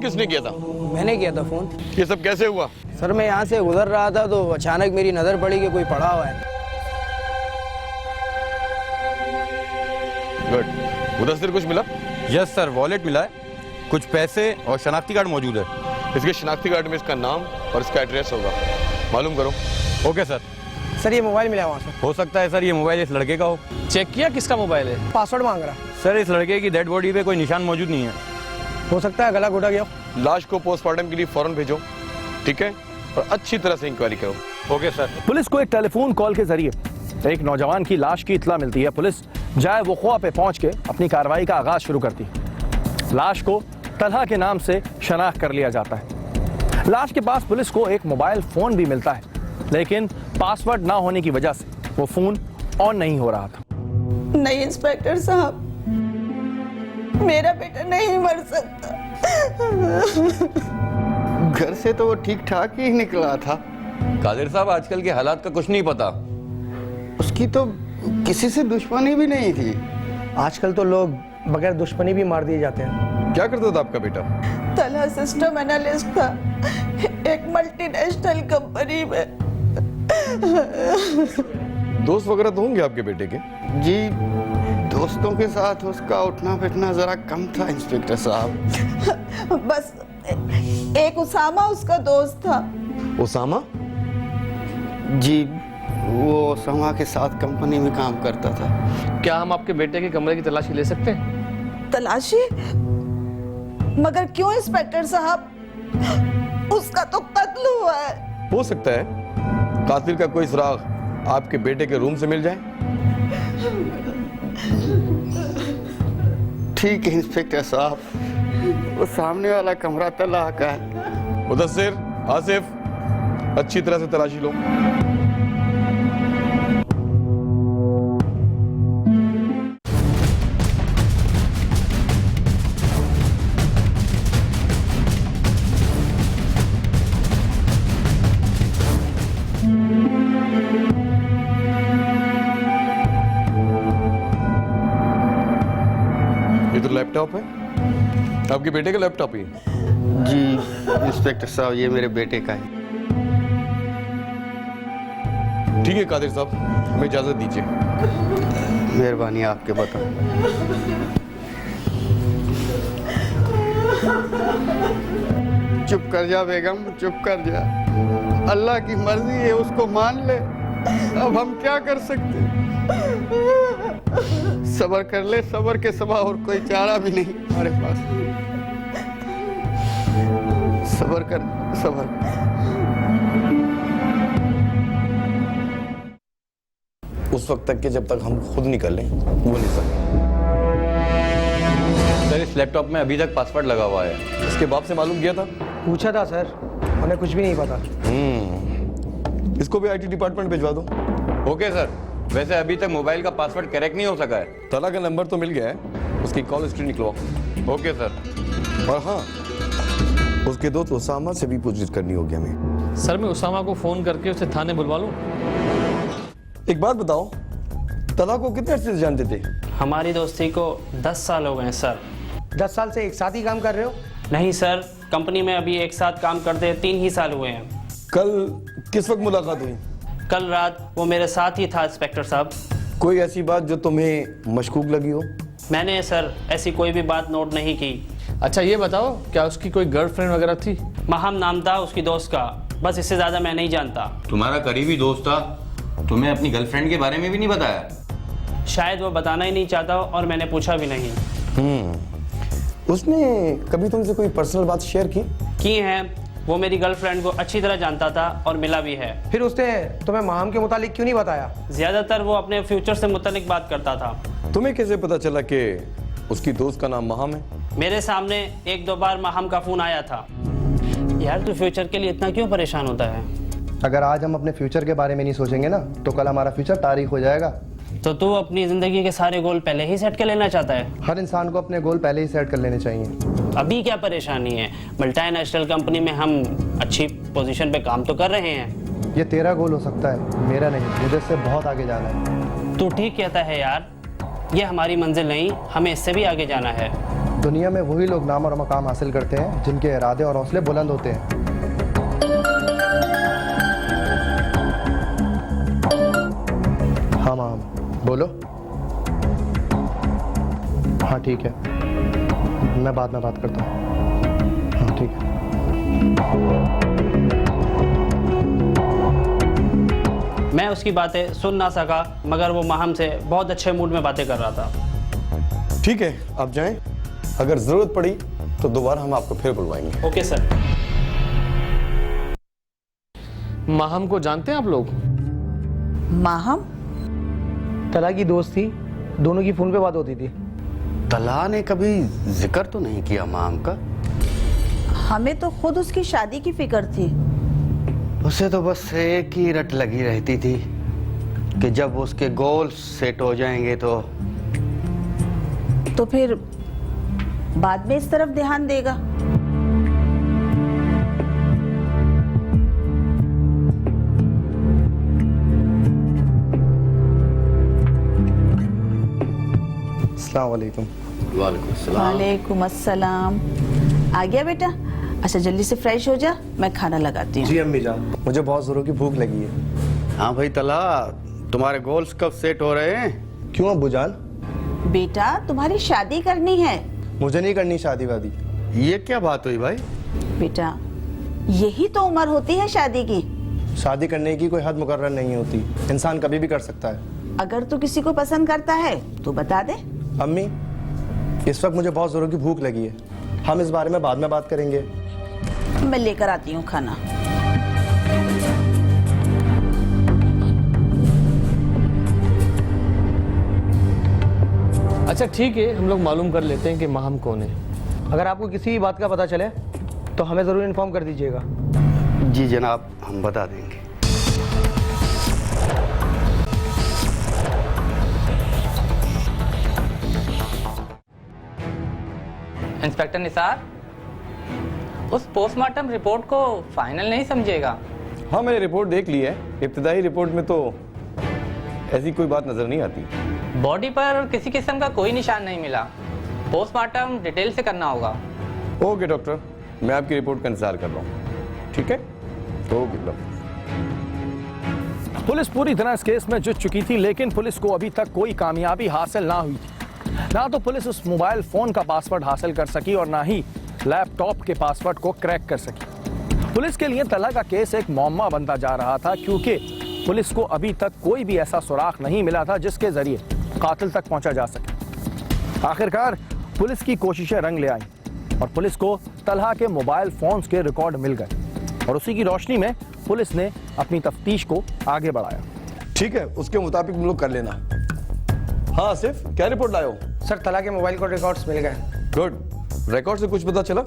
किसने किया था? मैंने किया था फोन। ये सब कैसे हुआ? सर मैं यहाँ से गुजर रहा था तो अचानक मेरी नज़र पड़ी कि कोई पड़ा हुआ है। गुड। मुदस्सिर कुछ मिला? यस सर, वॉलेट मिला है, कुछ पैसे और शनाख्ती कार्ड मौजूद है। इसके शनाख्ती कार्ड में इसका नाम और इसका एड्रेस होगा, मालूम करो। Okay sir. सर ये मोबाइल मिला वहाँ से। हो सकता है सर ये मोबाइल इस लड़के का हो। चेक किया किसका मोबाइल है? पासवर्ड मांग रहा। सर इस लड़के की डेड बॉडी पे कोई निशान मौजूद नहीं है। हो सकता है गला घोटा गया। लाश को पोस्टमार्टम के लिए फौरन भेजो, ठीक है? और अच्छी तरह से इंक्वायरी करो। Okay sir. पुलिस को एक टेलीफोन कॉल के जरिए एक नौजवान की लाश की इत्तला मिलती है। पुलिस जाए वक़ुआ पे पहुंच के अपनी कार्रवाई का आगाज शुरू करती है। लाश को तलहा के नाम से शनाख्त कर लिया जाता है। लाश के पास पुलिस को एक मोबाइल फोन भी मिलता है, लेकिन पासवर्ड ना होने की वजह से वो फोन ऑन नहीं हो रहा था। नहीं इंस्पेक्टर साहब, मेरा बेटा नहीं मर सकता। घर से तो वो ठीक ठाक ही निकला था। कादिर साहब आजकल के हालात का कुछ नहीं पता। उसकी तो किसी से दुश्मनी भी नहीं थी। आजकल तो लोग बगैर दुश्मनी भी मार दिए जाते हैं। क्या करता था आपका बेटा? तलहा सिस्टम एनालिस्ट था एक मल्टीनेशनल कंपनी में। दोस्त वगैरह तो होंगे आपके बेटे के? जी, दोस्तों के साथ उसका उठना बैठना जरा कम था इंस्पेक्टर साहब। बस एक उसामा उसका दोस्त था। उसामा? जी, वो उसामा के साथ कंपनी में काम करता था। क्या हम आपके बेटे के कमरे की तलाशी ले सकते हैं? तलाशी? मगर क्यों इंस्पेक्टर साहब? उसका तो कत्ल हुआ है। हो सकता है कातिल का कोई सुराग आपके बेटे के रूम से मिल जाए। ठीक है इंस्पेक्टर साहब, वो सामने वाला कमरा तलहा का है। मुदस्सिर, आसिफ, अच्छी तरह से तलाशी लो। ये तो लैपटॉप है, आपके बेटे का लैपटॉप ही? जी इंस्पेक्टर साहब, ये मेरे बेटे का है। ठीक है कादिर साहब, हमें इजाजत दीजिए। मेहरबानी आपके बताओ। चुप कर जा बेगम, चुप कर जा। अल्लाह की मर्जी है, उसको मान ले। अब हम क्या कर सकते? सब्र कर ले, सब्र के सिवा और कोई चारा भी नहीं हमारे पास। सब्र कर, सब्र। उस वक्त तक के जब तक हम खुद निकलें वो नहीं सकते। सर इस लैपटॉप में अभी तक पासवर्ड लगा हुआ है। इसके बाप से मालूम किया था? पूछा था सर, उन्हें कुछ भी नहीं पता। इसको भी आईटी डिपार्टमेंट भिजवा दो। Okay sir. वैसे अभी तक मोबाइल का पासवर्ड करेक्ट नहीं हो सका है। तला का नंबर तो मिल गया है, उसकी कॉल हिस्ट्री निकलवाओ। Okay sir. और हाँ, उसके दोस्त उसामा से भी पूछताछ करनी होगी हमें। सर मैं उसामा को फोन करके उसे थाने बुलवा लूं? एक बात बताओ, तला को कितने अर्से से जानते थे? हमारी दोस्ती को 10 साल हो गए हैं सर। 10 साल से एक साथ ही काम कर रहे हो? नहीं सर, कंपनी में अभी एक साथ काम करते 3 ही साल हुए हैं। कल किस वक्त मुलाकात हुई? कल रात वो मेरे साथ ही था इंस्पेक्टर साहब। कोई ऐसी बात जो तुम्हें मशकूक लगी हो? मैंने सर ऐसी कोई भी बात नोट नहीं की। अच्छा ये बताओ, क्या उसकी कोई गर्लफ्रेंड वगैरह थी? महम नाम था उसकी दोस्त का, बस इससे ज्यादा मैं नहीं जानता। तुम्हारा करीबी दोस्त था, तुम्हें अपनी गर्लफ्रेंड के बारे में भी नहीं बताया? शायद वो बताना ही नहीं चाहता और मैंने पूछा भी नहीं। उसने कभी तुमसे कोई पर्सनल बात शेयर की है? वो मेरी गर्लफ्रेंड को अच्छी तरह जानता था और मिला भी है। फिर उसने तुम्हें माम के मुतालिक क्यों नहीं बताया? ज्यादातर वो अपने फ्यूचर से मुतालिक बात करता था। तुम्हें कैसे पता चला कि उसकी दोस्त का नाम महम है? मेरे सामने 1-2 बार महम का फोन आया था। यार तू फ्यूचर के लिए इतना क्यों परेशान होता है? अगर आज हम अपने फ्यूचर के बारे में नहीं सोचेंगे ना, तो कल हमारा फ्यूचर तारीख हो जाएगा। तो तू अपनी जिंदगी के सारे गोल पहले ही सेट कर लेना चाहता है? हर इंसान को अपने गोल पहले ही सेट कर लेने चाहिए। अभी क्या परेशानी है? मल्टीनेशनल कंपनी में हम अच्छी पोजीशन पे काम तो कर रहे हैं। ये तेरा गोल हो सकता है, मेरा नहीं। मुझे इससे बहुत आगे जाना है। तू ठीक कहता है यार, ये हमारी मंजिल नहीं, हमें इससे भी आगे जाना है। दुनिया में वही लोग नाम और मकाम हासिल करते हैं जिनके इरादे और हौसले बुलंद होते हैं। हाँ माम, बोलो। हाँ ठीक है, मैं बाद में बात करता हूँ। हाँ ठीक है। मैं उसकी बातें सुन ना सका, मगर वो माहम से बहुत अच्छे मूड में बातें कर रहा था। ठीक है, आप जाएं। अगर जरूरत पड़ी तो दोबारा हम आपको फिर बुलवाएंगे। Okay sir. माहम को जानते हैं आप लोग? माहम? तला की दोस्त थी, दोनों की फोन पे बात होती थी। तला ने कभी जिक्र तो नहीं किया माम का? हमें तो खुद उसकी शादी की फिक्र थी। उसे तो बस एक ही रट लगी रहती थी कि जब उसके गोल सेट हो जाएंगे तो फिर बाद में इस तरफ ध्यान देगा। अस्सलाम वालेकुम। वालेकुम अस्सलाम। आ गया बेटा? अच्छा जल्दी से फ्रेश हो जा, मैं खाना लगाती हूँ। जी अम्मी जान, मुझे बहुत जोरों की भूख लगी है। हाँ भाई तला, तुम्हारे गोल्स कब सेट हो रहे हैं? क्यों अब्बू जान? बेटा तुम्हारी शादी करनी है। मुझे नहीं करनी शादी वादी। ये क्या बात हुई भाई? बेटा यही तो उम्र होती है शादी की। शादी करने की कोई हद मुकर्रर नहीं होती, इंसान कभी भी कर सकता है। अगर तू किसी को पसंद करता है तो बता दे। अम्मी, इस वक्त मुझे बहुत जोरों की भूख लगी है, हम इस बारे में बाद में बात करेंगे। मैं लेकर आती हूँ खाना। अच्छा ठीक है, हम लोग मालूम कर लेते हैं कि माहम कौन है। अगर आपको किसी भी बात का पता चले तो हमें ज़रूर इन्फॉर्म कर दीजिएगा। जी जनाब, हम बता देंगे। इंस्पेक्टर निसार, उस पोस्टमार्टम रिपोर्ट को फाइनल नहीं समझेगा? हाँ मैंने रिपोर्ट देख ली है, इब्तिदाई रिपोर्ट में तो ऐसी कोई बात नजर नहीं आती। बॉडी पर किसी किस्म का कोई निशान नहीं मिला। पोस्टमार्टम डिटेल से करना होगा। ओके डॉक्टर, मैं आपकी रिपोर्ट का इंतजार कर रहा हूँ। ठीक है, ओके। पुलिस पूरी तरह इस केस में जुट चुकी थी, लेकिन पुलिस को अभी तक कोई कामयाबी हासिल ना हुई थी। ना तो पुलिस उस मोबाइल फोन का पासवर्ड हासिल कर सकी और ना ही लैपटॉप के पासवर्ड को क्रैक कर सकी। पुलिस के लिए तला का केस एक मौम्मा बनता जा रहा था, क्योंकि पुलिस को अभी तक कोई भी ऐसा सुराग नहीं मिला था जिसके जरिए कातिल तक पहुंचा जा सके। आखिरकार पुलिस की कोशिशें रंग ले आई और पुलिस को तलहा के मोबाइल फोन्स के रिकॉर्ड मिल गए और उसी की रोशनी में पुलिस ने अपनी तफ्तीश को आगे बढ़ाया। ठीक है, उसके मुताबिक हम लोग कर लेना। हाँ आसिफ, क्या रिपोर्ट लाए हो? सर तला के मोबाइल को रिकॉर्ड्स मिल गए। गुड। रिकॉर्ड से कुछ पता चला?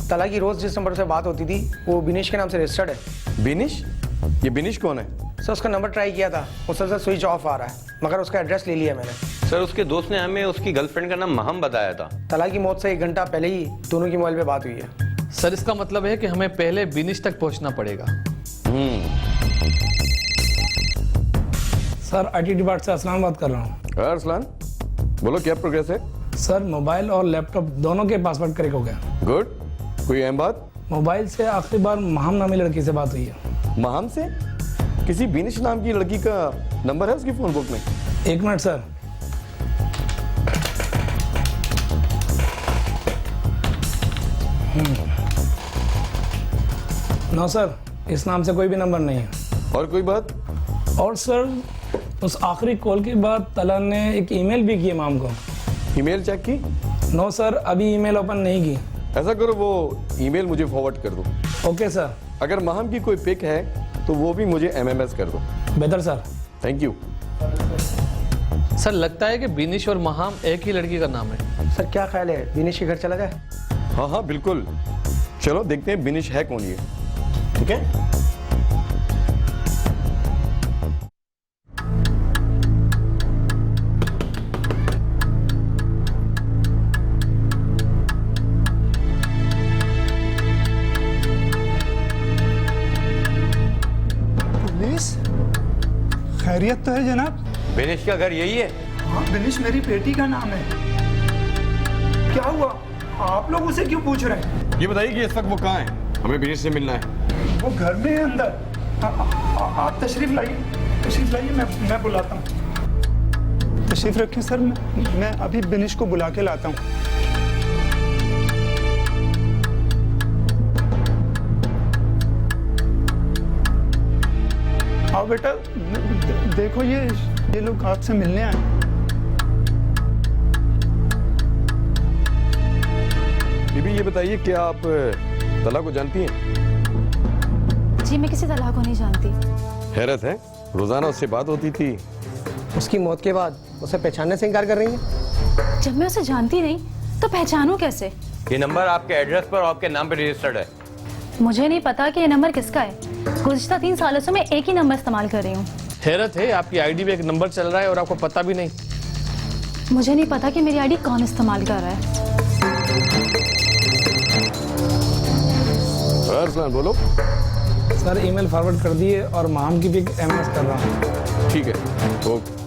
तला की रोज जिस नंबर से बात होती थी वो बिनेश के नाम से रजिस्टर्ड है। बिनिश? ये बिनिश कौन है? सर उसका नंबर ट्राई किया था, उससे सर स्विच ऑफ आ रहा है, मगर उसका एड्रेस ले लिया मैंने। सर उसके दोस्त ने हमें उसकी गर्लफ्रेंड का नाम महम बताया था। तला की मौत से 1 घंटा पहले ही दोनों की मोबाइल पे बात हुई है। सर इसका मतलब है कि हमें पहले बिनिश तक पहुंचना पड़ेगा। सर IT डिपार्टमेंट से असलान बात कर रहा हूँ। अरसलान, बोलो क्या प्रोग्रेस है? सर मोबाइल और लैपटॉप दोनों के पासवर्ड क्रैक हो गया। गुड। कोई अहम बात? मोबाइल से आखिरी बार महम नामी लड़की से बात हुई है। महम से? किसी बिनिश नाम की लड़की का नंबर है उसकी फोन बुक में? 1 मिनट सर। नो सर, इस नाम से कोई भी नंबर नहीं है। और कोई बात? और सर उस आखिरी कॉल के बाद तला ने एक ईमेल भी की माम को। ईमेल चेक की? नो सर, अभी ईमेल ओपन नहीं की। ऐसा करो, वो ईमेल मुझे फॉरवर्ड कर दो। Okay sir. अगर महम की कोई पिक है तो वो भी मुझे MMS कर दो। बेहतर सर। Thank you. सर लगता है कि बिनिश और महम एक ही लड़की का नाम है। सर क्या ख्याल है, बिनेश के घर चला जाए? हाँ हाँ बिल्कुल, चलो देखते हैं बिनिश है कौन ये। ठीक है। खैरियत तो है जनाब? बिनिश का घर यही है? हाँ, बिनिश मेरी बेटी का नाम है। क्या हुआ, आप लोग उसे क्यों पूछ रहे हैं? ये बताइए कि इस वक्त वो कहाँ है? हमें बिनेश से मिलना है। वो घर में है अंदर। आप तशरीफ लाइए, मैं बुलाता हूँ। तशरीफ रखिए सर, मैं अभी बिनेश को बुला के लाता हूँ। आओ बेटा, देखो ये लोग आपसे मिलने आए। बीबी ये बताइए क्या आप तला को जानती हैं? जी मैं किसी तला को नहीं जानती। हैरत है, रोजाना उससे बात होती थी। उसकी मौत के बाद उसे पहचानने से इनकार कर रही है। जब मैं उसे जानती नहीं तो पहचानूं कैसे? ये नंबर आपके एड्रेस पर और आपके नाम पर रजिस्टर्ड है। मुझे नहीं पता कि ये नंबर किसका है। गुज़िश्ता 3 सालों से मैं एक ही नंबर इस्तेमाल कर रही हूँ। हैरत है, आपकी आईडी पे एक नंबर चल रहा है और आपको पता भी नहीं। मुझे नहीं पता कि मेरी आईडी कौन इस्तेमाल कर रहा है। बोलो। सर ईमेल फॉरवर्ड कर दिए और माम की भी एमएस कर रहा हूँ। ठीक है, ओके।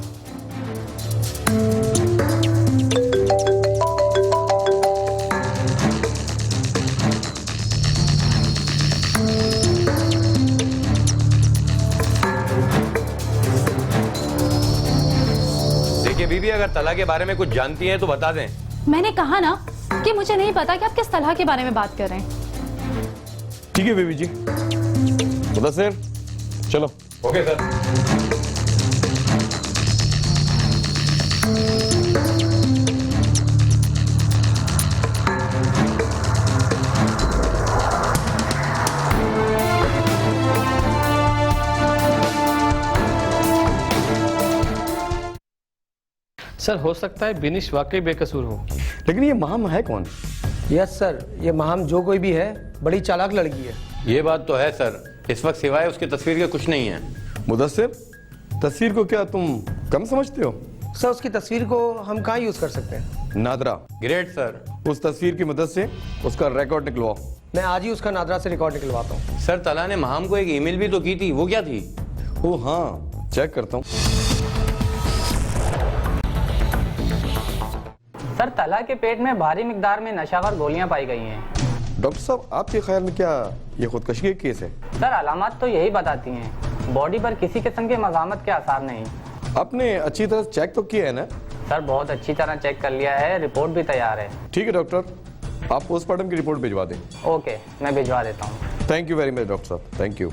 देखिए बीबी, अगर तला के बारे में कुछ जानती हैं तो बता दें। मैंने कहा ना कि मुझे नहीं पता कि आप किस तरह के बारे में बात कर रहे हैं। ठीक है बीबी जी, मुदस्सिर चलो। Okay sir. सर हो सकता है बिनिश वाकई बेकसूर हो। लेकिन ये महाम है कौन? यस सर, ये महाम जो कोई भी है बड़ी चालाक लड़की है। ये बात तो है सर, इस वक्त सिवाय उसकी तस्वीर के कुछ नहीं है। मुदस्सिर, तस्वीर को क्या तुम कम समझते हो? सर उसकी तस्वीर को हम कहाँ यूज कर सकते हैं? नादरा। Great sir. उस तस्वीर की मदद से उसका रिकॉर्ड निकलवाओ। मैं आज ही उसका नादरा से रिकॉर्ड निकलवाता हूँ। सर तला ने महाम को एक ईमेल भी तो की थी, वो क्या थी? ओ हाँ, चेक करता हूँ। सर तला के पेट में भारी मिकदार में नशावर गोलियां पाई गई हैं। डॉक्टर साहब, आपके ख्याल में क्या ये खुदकशी का केस है? सर अलामत तो यही बताती हैं, बॉडी पर किसी किस्म के मज़ामत के आसार नहीं। आपने अच्छी तरह चेक तो किया है ना? सर बहुत अच्छी तरह चेक कर लिया है, रिपोर्ट भी तैयार है। ठीक है डॉक्टर, आप पोस्टमार्टम की रिपोर्ट भिजवा दें। ओके, मैं भिजवा देता हूँ। Thank you very much doctor साहब, थैंक यू।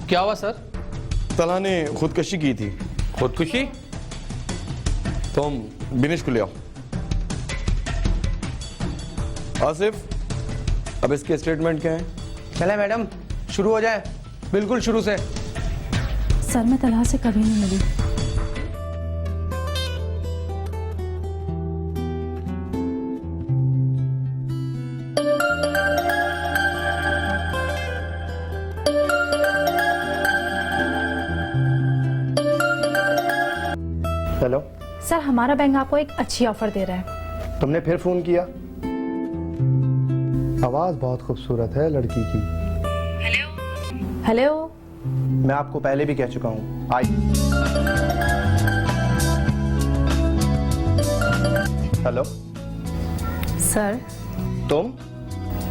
क्या हुआ सर? तला ने खुदकशी की थी। खुदकुशी? तुम बिनेश को ले आओ। आसिफ, अब इसके स्टेटमेंट क्या है? चले मैडम, शुरू हो जाए, बिल्कुल शुरू से। सर मैं तलहा से कभी नहीं मिली। हेलो सर हमारा बैंक आपको एक अच्छी ऑफर दे रहा है। तुमने फिर फोन किया? आवाज बहुत खूबसूरत है लड़की की। हेलो। मैं आपको पहले भी कह चुका हूँ। आई। हेलो सर तुम?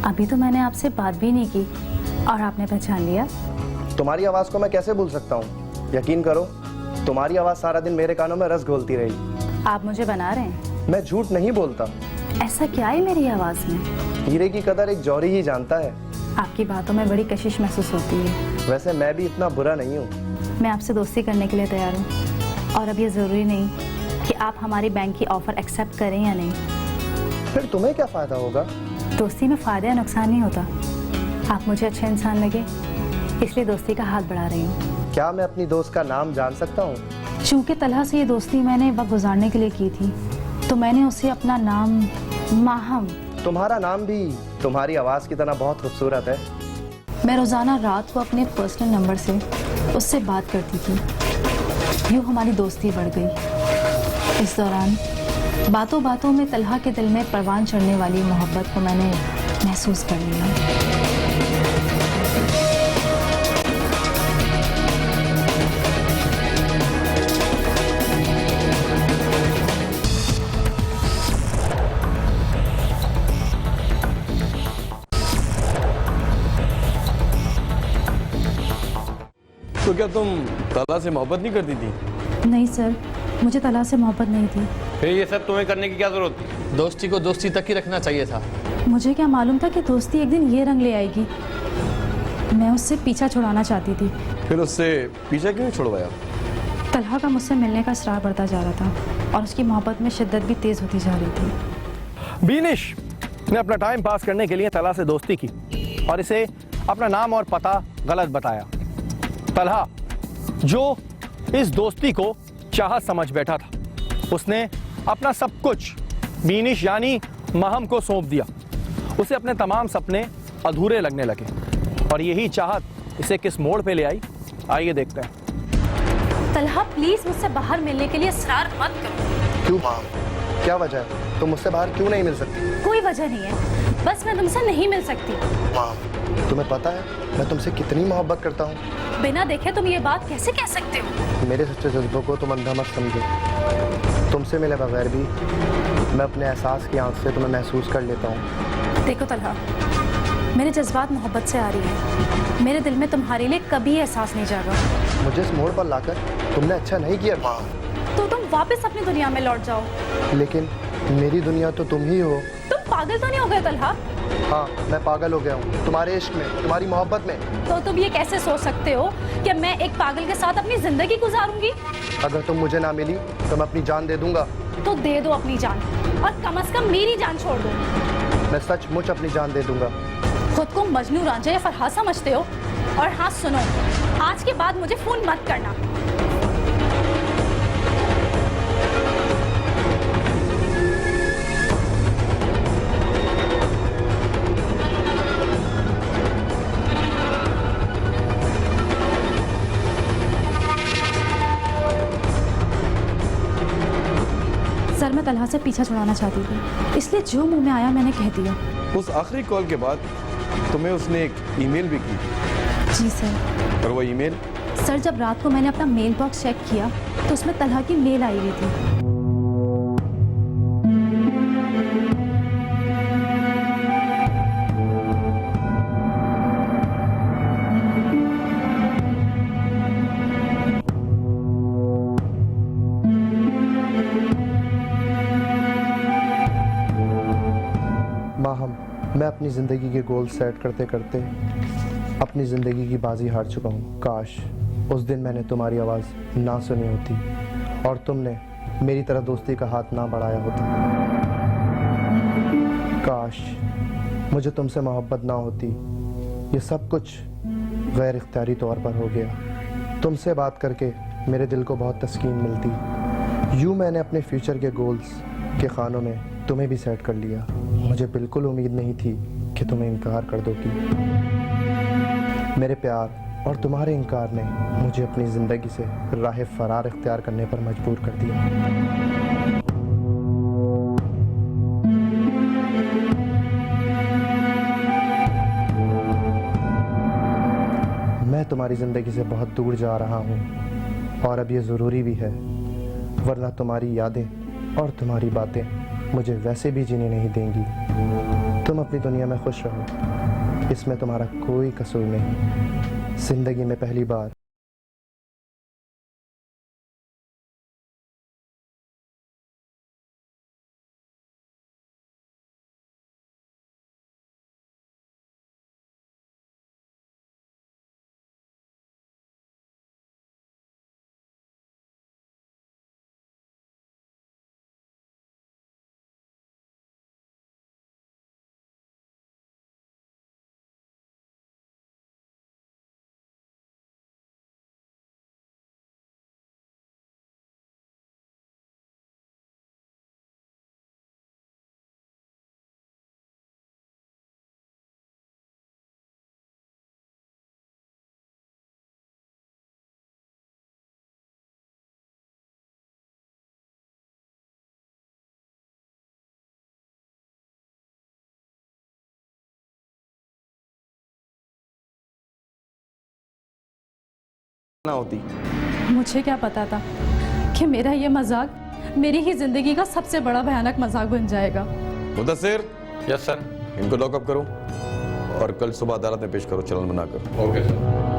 अभी तो मैंने आपसे बात भी नहीं की और आपने पहचान लिया। तुम्हारी आवाज को मैं कैसे भूल सकता हूँ? यकीन करो, तुम्हारी आवाज सारा दिन मेरे कानों में रस घोलती रही। आप मुझे बना रहे हैं? मैं झूठ नहीं बोलता। ऐसा क्या है मेरी आवाज में? हीरे की कदर एक जौहरी ही जानता है। आपकी बातों में बड़ी कशिश महसूस होती है। वैसे मैं भी इतना बुरा नहीं हूँ। मैं आपसे दोस्ती करने के लिए तैयार हूँ और अब ये ज़रूरी नहीं कि आप हमारी बैंक की ऑफ़र एक्सेप्ट करें या नहीं। फिर तुम्हें क्या फ़ायदा होगा? दोस्ती में फ़ायदा या नुकसान नहीं होता। आप मुझे अच्छे इंसान लगे इसलिए दोस्ती का हाथ बढ़ा रही हूँ। क्या मैं अपनी दोस्त का नाम जान सकता हूँ? चूँकि तलहा से ये दोस्ती मैंने वक्त गुजारने के लिए की थी तो मैंने उसे अपना नाम माहम। तुम्हारा नाम भी तुम्हारी आवाज़ की तरह बहुत खूबसूरत है। मैं रोज़ाना रात को अपने पर्सनल नंबर से उससे बात करती थी। यूँ हमारी दोस्ती बढ़ गई। इस दौरान बातों बातों में तलहा के दिल में परवान चढ़ने वाली मोहब्बत को मैंने महसूस कर लिया। तुम तला से मोहब्बत नहीं करती थी? नहीं सर, मुझे तला से मोहब्बत नहीं थी। फिर ये सब तुम्हें करने की क्या जरूरत थी? दोस्ती को दोस्ती तक ही रखना चाहिए था। मुझे क्या मालूम था कि दोस्ती एक दिन ये रंग ले आएगी। मैं उससे पीछा छुड़ाना चाहती थी। फिर उससे पीछा क्यों छुड़वाया? तलहा का मुझसे मिलने का इसरार बढ़ता जा रहा था और उसकी मोहब्बत में शिद्दत भी तेज होती जा रही थी। बीनिश ने अपना टाइम पास करने के लिए तलहा से दोस्ती की और इसे अपना नाम और पता गलत बताया। तलहा जो इस दोस्ती को चाहत समझ बैठा था, उसने अपना सब कुछ बीनिश यानी महम को सौंप दिया। उसे अपने तमाम सपने अधूरे लगने लगे और यही चाहत इसे किस मोड़ पे ले आई, आइए देखते हैं। तलहा प्लीज मुझसे बाहर मिलने के लिए इसरार मत करो। क्यों माम, क्या वजह है? तुम मुझसे बाहर क्यों नहीं मिल सकती? कोई वजह नहीं है, बस मैं तुमसे नहीं मिल सकती। माम, तुम्हें पता है मैं तुमसे कितनी मोहब्बत करता हूँ। बिना देखे तुम ये बात कैसे कह सकते हो? मेरे सच्चे जज्बों को तुम अंधा मत समझो। तुमसे मिले बगैर भी मैं अपने एहसास की आंख से तुम्हें महसूस कर लेता हूँ। देखो तलहा, मेरे जज्बात मोहब्बत से आ रही है। मेरे दिल में तुम्हारे लिए कभी एहसास नहीं जागा। मुझे इस मोड़ पर लाकर तुमने अच्छा नहीं किया माँ। तो तुम वापस अपनी दुनिया में लौट जाओ। लेकिन मेरी दुनिया तो तुम ही हो। तुम पागल तो नहीं हो गए तलहा? हाँ, मैं पागल हो गया हूँ तुम्हारे इश्क में, तुम्हारी मोहब्बत में। तो तुम ये कैसे सोच सकते हो कि मैं एक पागल के साथ अपनी जिंदगी गुजारूंगी? अगर तुम मुझे ना मिली तो मैं अपनी जान दे दूंगा। तो दे दो अपनी जान, और कम से कम मेरी जान छोड़ दो। मैं सचमुच अपनी जान दे दूंगा। खुद को मजनू, रांझा या फरहाद समझते हो? और हाँ सुनो, आज के बाद मुझे फोन मत करना। सर, मैं तलहा से पीछा छुड़ाना चाहती थी, इसलिए जो मुंह में आया मैंने कह दिया। उस आखिरी कॉल के बाद तुम्हें उसने एक ईमेल भी की? जी सर। और वो ईमेल? सर, जब रात को मैंने अपना मेल बॉक्स चेक किया तो उसमें तलहा की मेल आई हुई थी। मैं अपनी ज़िंदगी के गोल सेट करते करते अपनी ज़िंदगी की बाजी हार चुका हूँ। काश उस दिन मैंने तुम्हारी आवाज़ ना सुनी होती और तुमने मेरी तरह दोस्ती का हाथ ना बढ़ाया होता। काश मुझे तुमसे मोहब्बत ना होती। ये सब कुछ गैर इख्तियारी तौर पर हो गया। तुमसे बात करके मेरे दिल को बहुत तस्कीन मिलती। यूँ मैंने अपने फ्यूचर के गोल्स के खानों में तुम्हें भी सेट कर लिया। मुझे बिल्कुल उम्मीद नहीं थी कि तुम्हें इनकार कर दोगी। मेरे प्यार और तुम्हारे इनकार ने मुझे अपनी ज़िंदगी से राह फरार इख्तियार करने पर मजबूर कर दिया। मैं तुम्हारी ज़िंदगी से बहुत दूर जा रहा हूँ और अब ये ज़रूरी भी है, वरना तुम्हारी यादें और तुम्हारी बातें मुझे वैसे भी जीने नहीं देंगी। तुम अपनी दुनिया में खुश रहो, इसमें तुम्हारा कोई कसूर नहीं। जिंदगी में पहली बार ना होती। मुझे क्या पता था कि मेरा ये मजाक मेरी ही जिंदगी का सबसे बड़ा भयानक मजाक बन जाएगा। Mudassir, yes sir. इनको लॉकअप करो और कल सुबह अदालत में पेश करो चालान बनाकर। Okay sir.